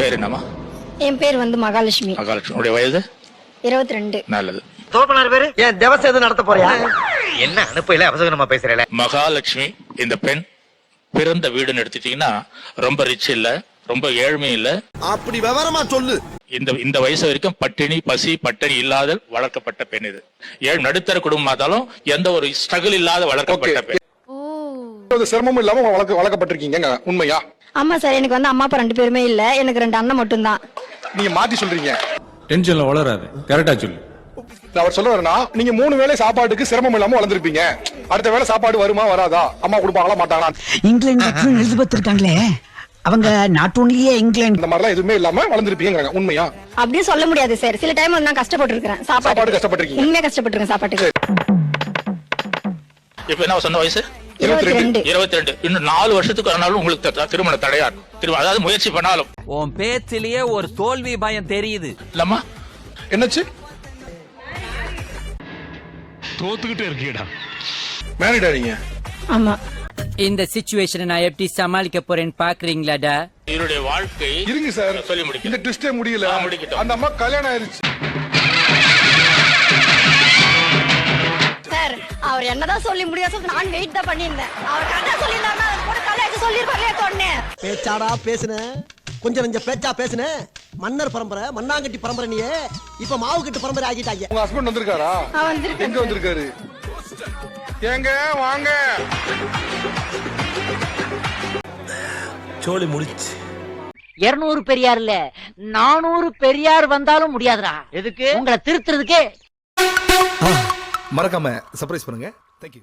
பேர் என்னம்மா? என் பேர் வந்து மகாலட்சுமி. மகாலட்சுமி. உடைய வயது? 22. நல்லது. தோப்பனார் பேரு ஏன் தேவசம் எதுவும் நடத்த போறியா? என்ன அனுப்பையில அவசரமா பேசுறேன். மகாலட்சுமி இந்த பெண் பிறந்த வீடுன்னு எடுத்துட்டீங்கன்னா ரொம்ப ரிச் இல்ல, ரொம்ப ஏழ்மை இல்ல. அப்படி விவரமா சொல்லு. இந்த வயசு வரைக்கும் பட்டினி பசி பட்டினி இல்லாத வளர்க்கப்பட்ட பெண் இது. நடுத்தர குடும்பம் ஆதாலும் எந்த ஒரு ஸ்ட்ரகிள் இல்லாத வளர்க்கப்பட்ட பெண். சிரமம் இல்லாம வளர்க்கப்பட்டிருக்கீங்க, உண்மையா? ஆமா சார், எனக்கு வந்து அம்மா அப்பா 2 பேருமே இல்ல, எனக்கு 2 அண்ணன் மட்டும் தான். நீங்க மாத்தி சொல்றீங்க. டென்ஷன்ல வளராது, கரெக்டா சொல்லு. அவர் சொல்லுவாருன்னா நீங்க 3 வேளை சாப்பாட்டுக்கு சிரமம் இல்லாம வளர்ந்துருப்பீங்க. அடுத்த வேளை சாப்பாடு வருமா வராதா, அம்மா கொடுப்பாங்களா மாட்டாங்களா? இங்கிலாந்து எலிசபெத் இருக்காங்களே, அவங்க நாட் ஒன்லியே இங்கிலாந்து இந்த மாதிரிலாம் எதுவுமே இல்லாம வளர்ந்துருப்பீங்க, உண்மையா? அப்படியே சொல்ல முடியாது சார். சில டைம் வந்து நான் கஷ்டப்பட்டு இருக்கேன். சாப்பாடு கஷ்டப்பட்டிருக்கீங்க. உண்மையா கஷ்டப்பட்டிருக்கேன் சாப்பாட்டுக்கு. இப்ப என்ன சொன்ன வயசு? 22. இன்னும் 4 வருஷத்துக்கு ஆனாலும் உங்களுக்கு திருமண தடையா இருக்கும். அதாவது முயற்சி பண்ணாலும் உன் பேச்சிலேயே ஒரு தோல்வி பயம் தெரியுது. இல்லம்மா, என்னாச்சு? தோத்துக்கிட்டே இருக்கீடா. மேரிடா நீங்க? ஆமா. இந்த சிச்சுவேஷனை நான் எப்படி சமாளிக்க போறேன்னு பாக்குறீங்களாடா? இவருடைய வாழ்க்கை இருங்க சார், சொல்லி முடிக்க இந்த ட்விஸ்டே முடியல. முடிக்கட்டும். அந்த அம்மா கல்யாணம் ஆயிருச்சு. சார், அவர் என்னதான் சொல்லி முடியாது, நான் வெயிட் தான் பண்ணியிருந்தேன். அவர் கரெக்டா சொல்லியிருந்தாருன்னா அது கூட கல்யாணம் சொல்லிருப்பாரு சொன்னே. பேச்சாடா பேசுன, கொஞ்சம் நெஞ்ச பேச்சா பேசுன. மன்னர் பரம்பரை, மண்ணாங்கட்டி பரம்பரை, நீயே இப்ப மாவு கட்டு பரம்பரை ஆகிட்டாங்க. உங்க ஹஸ்பண்ட் வந்திருக்காரா? எங்க வந்திருக்காரு? ஏங்க வாங்க. சோலி முடிச்சு. 200 பெரியார் இல்ல 400 பெரியார் வந்தாலும் முடியாதுடா. எதுக்கு? உங்களை திருத்துறதுக்கே. மறக்காம சர்ப்ரைஸ் பண்ணுங்க. தேங்க்யூ.